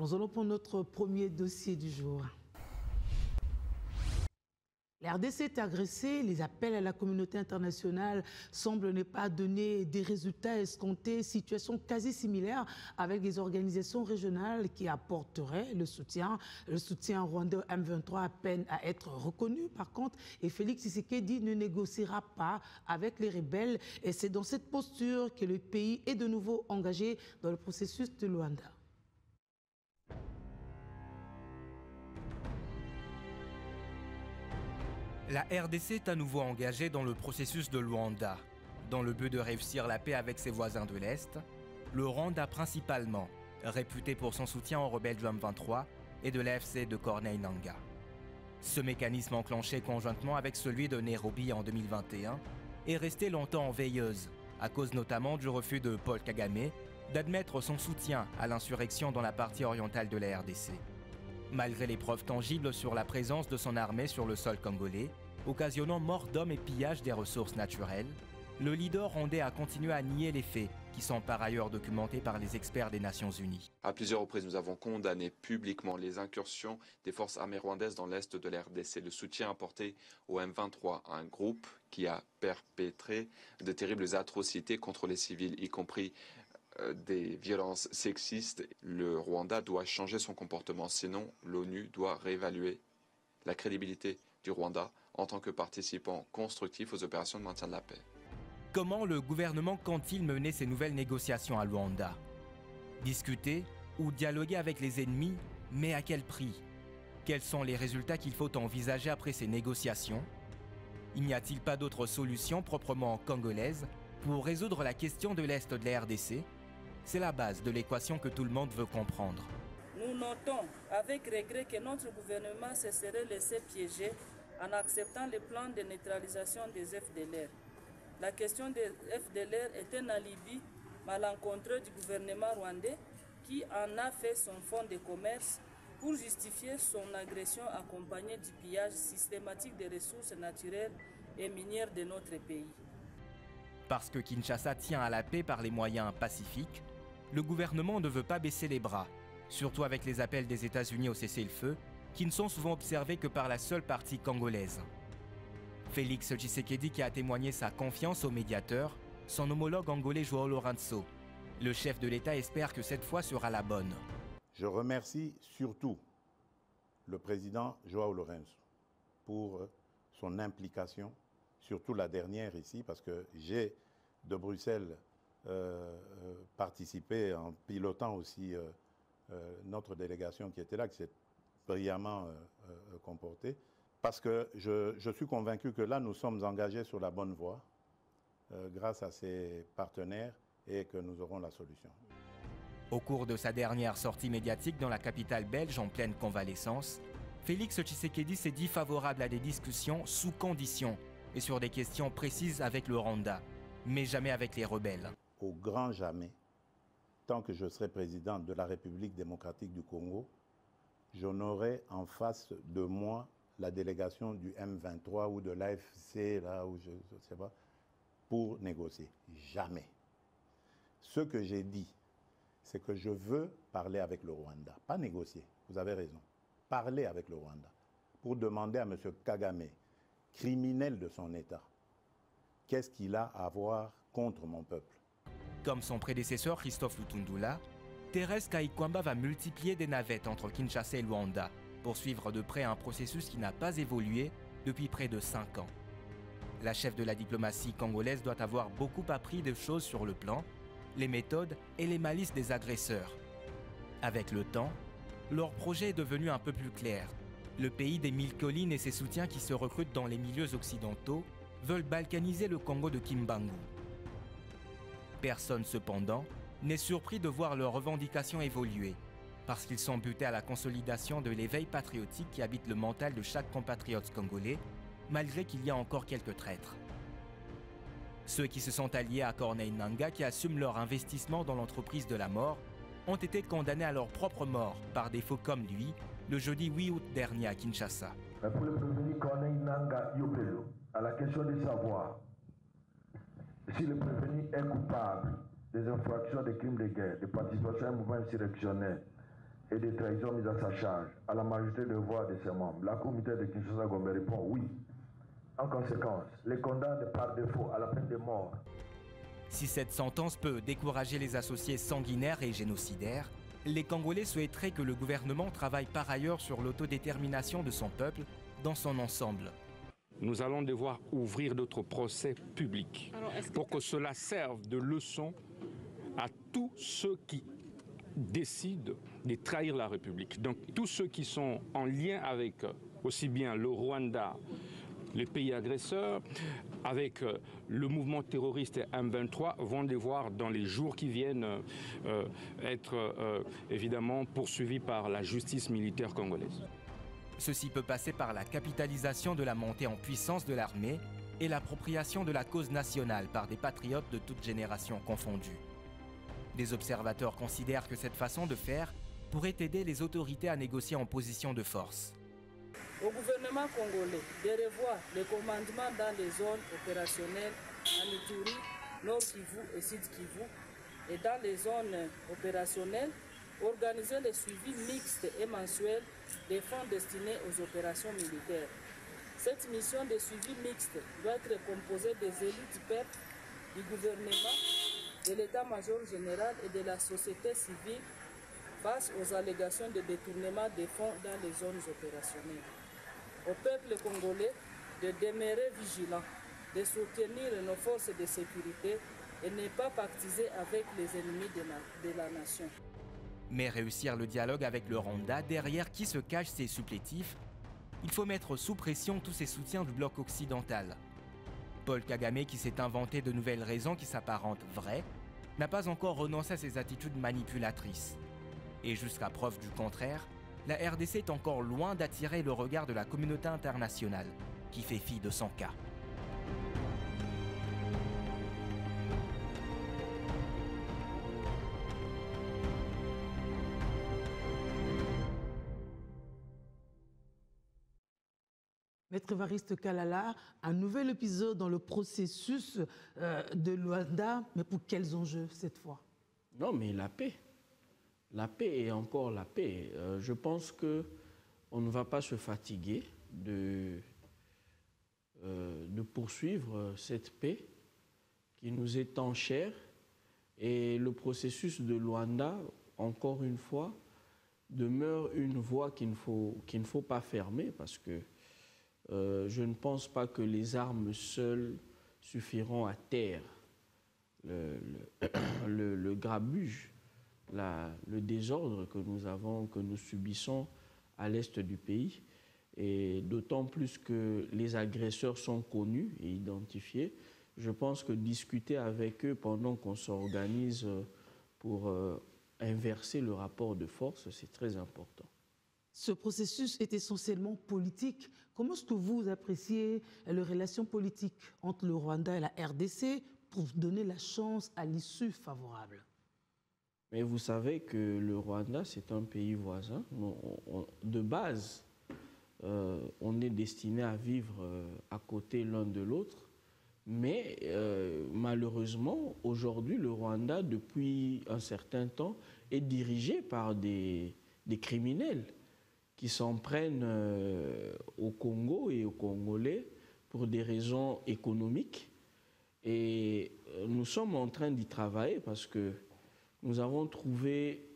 Nous allons pour notre premier dossier du jour. La RDC est agressée, les appels à la communauté internationale semblent ne pas donner des résultats escomptés, situation quasi similaire avec les organisations régionales qui apporteraient le soutien. Le soutien rwandais M23 peine à être reconnu par contre et Félix Tshisekedi ne négociera pas avec les rebelles et c'est dans cette posture que le pays est de nouveau engagé dans le processus de Luanda. La RDC est à nouveau engagée dans le processus de Luanda. Dans le but de réussir la paix avec ses voisins de l'Est, le Rwanda principalement, réputé pour son soutien aux rebelles du M23 et de l'AFC de Corneille Nangaa. Ce mécanisme enclenché conjointement avec celui de Nairobi en 2021 est resté longtemps en veilleuse, à cause notamment du refus de Paul Kagame d'admettre son soutien à l'insurrection dans la partie orientale de la RDC. Malgré les preuves tangibles sur la présence de son armée sur le sol congolais, occasionnant mort d'hommes et pillage des ressources naturelles, le leader rwandais a continué à nier les faits, qui sont par ailleurs documentés par les experts des Nations Unies. À plusieurs reprises, nous avons condamné publiquement les incursions des forces armées rwandaises dans l'est de la RDC, le soutien apporté au M23, un groupe qui a perpétré de terribles atrocités contre les civils, y compris des violences sexistes. Le Rwanda doit changer son comportement, sinon l'ONU doit réévaluer la crédibilité du Rwanda en tant que participant constructif aux opérations de maintien de la paix. Comment le gouvernement compte-t-il mener ces nouvelles négociations à Luanda? Discuter ou dialoguer avec les ennemis, mais à quel prix? Quels sont les résultats qu'il faut envisager après ces négociations? Il n'y a-t-il pas d'autres solutions proprement congolaises pour résoudre la question de l'Est de la RDC? C'est la base de l'équation que tout le monde veut comprendre. Nous notons avec regret que notre gouvernement se serait laissé piéger en acceptant le plan de neutralisation des FDLR. La question des FDLR est un alibi malencontreux du gouvernement rwandais qui en a fait son fonds de commerce pour justifier son agression accompagnée du pillage systématique des ressources naturelles et minières de notre pays. Parce que Kinshasa tient à la paix par les moyens pacifiques, le gouvernement ne veut pas baisser les bras, surtout avec les appels des États-Unis au cessez-le-feu, qui ne sont souvent observés que par la seule partie congolaise. Félix Tshisekedi qui a témoigné sa confiance au médiateur, son homologue angolais João Lourenço. Le chef de l'État espère que cette fois sera la bonne. Je remercie surtout le président João Lourenço pour son implication, surtout la dernière ici, parce que j'ai de Bruxelles participé en pilotant aussi notre délégation qui était là, qui s'est brillamment comportée, parce que je suis convaincu que là, nous sommes engagés sur la bonne voie grâce à ces partenaires et que nous aurons la solution. Au cours de sa dernière sortie médiatique dans la capitale belge en pleine convalescence, Félix Tshisekedi s'est dit favorable à des discussions sous conditions et sur des questions précises avec le Rwanda, mais jamais avec les rebelles. Au grand jamais, tant que je serai président de la République démocratique du Congo, je n'aurai en face de moi la délégation du M23 ou de l'AFC, là où je ne sais pas, pour négocier. Jamais. Ce que j'ai dit, c'est que je veux parler avec le Rwanda, pas négocier, vous avez raison, parler avec le Rwanda, pour demander à M. Kagame, criminel de son État, qu'est-ce qu'il a à voir contre mon peuple. Comme son prédécesseur Christophe Lutundula, Thérèse Kaikwamba va multiplier des navettes entre Kinshasa et Luanda pour suivre de près un processus qui n'a pas évolué depuis près de 5 ans. La chef de la diplomatie congolaise doit avoir beaucoup appris de choses sur le plan, les méthodes et les malices des agresseurs. Avec le temps, leur projet est devenu un peu plus clair. Le pays des 1000 collines et ses soutiens qui se recrutent dans les milieux occidentaux veulent balkaniser le Congo de Kimbangu. Personne cependant n'est surpris de voir leurs revendications évoluer, parce qu'ils sont butés à la consolidation de l'éveil patriotique qui habite le mental de chaque compatriote congolais, malgré qu'il y a encore quelques traîtres. Ceux qui se sont alliés à Corneille Nangaa, qui assument leur investissement dans l'entreprise de la mort, ont été condamnés à leur propre mort par des faux comme lui, le jeudi 8 août dernier à Kinshasa. Pour le prévenu Corneille Nangaa Yopelo, à la question de savoir si le prévenu est coupable des infractions de crimes de guerre, de participation à un mouvement insurrectionnel, et des trahisons mises à sa charge à la majorité de voix de ses membres, la Cour militaire de Kinshasa-Gombe répond oui. En conséquence, les condamne par défaut à la peine de mort. Si cette sentence peut décourager les associés sanguinaires et génocidaires, les Congolais souhaiteraient que le gouvernement travaille par ailleurs sur l'autodétermination de son peuple dans son ensemble. Nous allons devoir ouvrir d'autres procès publics pour que cela serve de leçon à tous ceux qui décident de trahir la République. Donc tous ceux qui sont en lien avec aussi bien le Rwanda, les pays agresseurs, avec le mouvement terroriste M23 vont devoir dans les jours qui viennent être évidemment poursuivis par la justice militaire congolaise. Ceci peut passer par la capitalisation de la montée en puissance de l'armée et l'appropriation de la cause nationale par des patriotes de toutes générations confondues. Des observateurs considèrent que cette façon de faire pourrait aider les autorités à négocier en position de force. Au gouvernement congolais de revoir le commandement dans les zones opérationnelles en Ituri, Nord Kivu et Sud Kivu, et dans les zones opérationnelles, organiser le suivi mixte et mensuel des fonds destinés aux opérations militaires. Cette mission de suivi mixte doit être composée des élus du peuple, du gouvernement, de l'état-major général et de la société civile face aux allégations de détournement des fonds dans les zones opérationnelles. Au peuple congolais de demeurer vigilant, de soutenir nos forces de sécurité et ne pas pactiser avec les ennemis de la nation. Mais réussir le dialogue avec le Rwanda, derrière qui se cachent ces supplétifs, il faut mettre sous pression tous ces soutiens du bloc occidental. Paul Kagame, qui s'est inventé de nouvelles raisons qui s'apparentent vraies, n'a pas encore renoncé à ses attitudes manipulatrices. Et jusqu'à preuve du contraire, la RDC est encore loin d'attirer le regard de la communauté internationale, qui fait fi de son cas. Maître Évariste Kalala, un nouvel épisode dans le processus de Luanda, mais pour quels enjeux cette fois? Non, mais la paix. La paix et encore la paix. Je pense qu'on ne va pas se fatiguer de poursuivre cette paix qui nous est tant chère. Et le processus de Luanda, encore une fois, demeure une voie qu'il ne faut pas fermer parce que je ne pense pas que les armes seules suffiront à taire le grabuge, le désordre que nous subissons à l'est du pays. Et d'autant plus que les agresseurs sont connus et identifiés, je pense que discuter avec eux pendant qu'on s'organise pour inverser le rapport de force, c'est très important. Ce processus est essentiellement politique. Comment est-ce que vous appréciez les relations politiques entre le Rwanda et la RDC pour donner la chance à l'issue favorable? Mais vous savez que le Rwanda, c'est un pays voisin. De base, on est destiné à vivre à côté l'un de l'autre. Mais malheureusement, aujourd'hui, le Rwanda, depuis un certain temps, est dirigé par des criminels qui s'en prennent au Congo et aux Congolais pour des raisons économiques. Et nous sommes en train d'y travailler parce que nous avons trouvé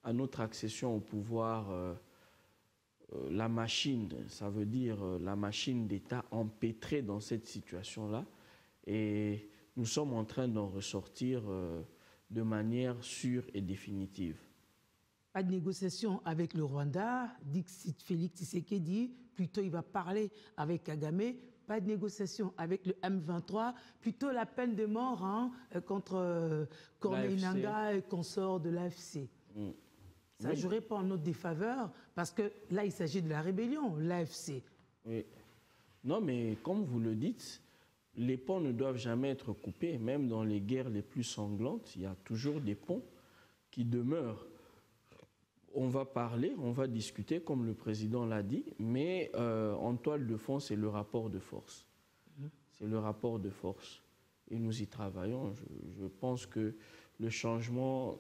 à notre accession au pouvoir la machine, ça veut dire la machine d'État empêtrée dans cette situation-là. Et nous sommes en train d'en ressortir de manière sûre et définitive. Pas de négociation avec le Rwanda, dit Félix Tshisekedi, plutôt il va parler avec Kagame. Pas de négociation avec le M23, plutôt la peine de mort contre Corneille Nangaa et consorts de l'AFC. Ça ne jouerait pas en notre défaveur, parce que là, il s'agit de la rébellion, l'AFC. Oui. Non, mais comme vous le dites, les ponts ne doivent jamais être coupés. Même dans les guerres les plus sanglantes, il y a toujours des ponts qui demeurent. On va parler, on va discuter, comme le président l'a dit, mais en toile de fond, c'est le rapport de force. C'est le rapport de force. Et nous y travaillons. Je pense que le changement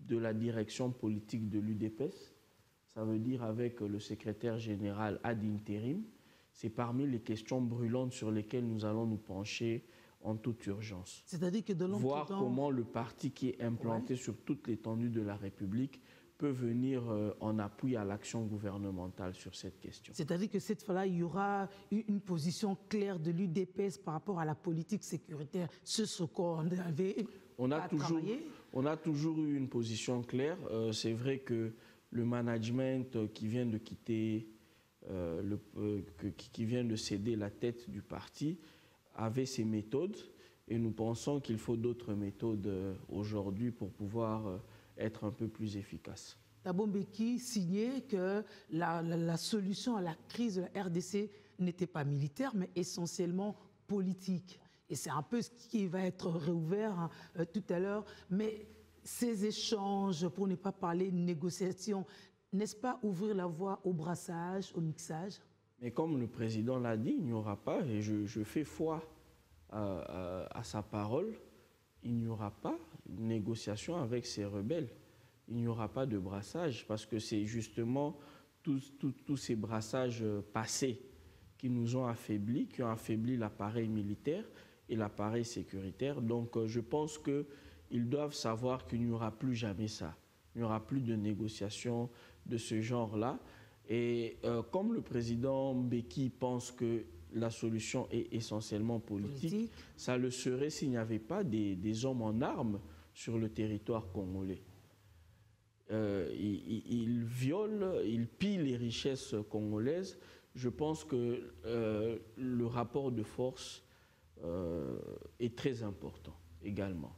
de la direction politique de l'UDPS, ça veut dire avec le secrétaire général ad interim. C'est parmi les questions brûlantes sur lesquelles nous allons nous pencher en toute urgence. C'est-à-dire que de voir comment le parti qui est implanté sur toute l'étendue de la République peut venir en appui à l'action gouvernementale sur cette question. C'est-à-dire que cette fois-là, il y aura une position claire de l'UDPS par rapport à la politique sécuritaire, ce qu'on avait travaillé. On a toujours eu une position claire. C'est vrai que le management qui vient de quitter, qui vient de céder la tête du parti, avait ses méthodes et nous pensons qu'il faut d'autres méthodes aujourd'hui pour pouvoir être un peu plus efficace. Thabo Mbeki signait que la solution à la crise de la RDC n'était pas militaire, mais essentiellement politique. Et c'est un peu ce qui va être réouvert tout à l'heure. Mais ces échanges, pour ne pas parler de négociations, n'est-ce pas ouvrir la voie au brassage, au mixage? Mais comme le président l'a dit, il n'y aura pas, et je fais foi à sa parole, il n'y aura pas de négociation avec ces rebelles. Il n'y aura pas de brassage, parce que c'est justement tous ces brassages passés qui nous ont affaiblis, qui ont affaibli l'appareil militaire et l'appareil sécuritaire. Donc je pense qu'ils doivent savoir qu'il n'y aura plus jamais ça. Il n'y aura plus de négociations de ce genre-là. Et comme le président Mbeki pense que la solution est essentiellement politique, ça le serait s'il n'y avait pas des hommes en armes sur le territoire congolais. Ils violent, ils pillent les richesses congolaises. Je pense que le rapport de force est très important également.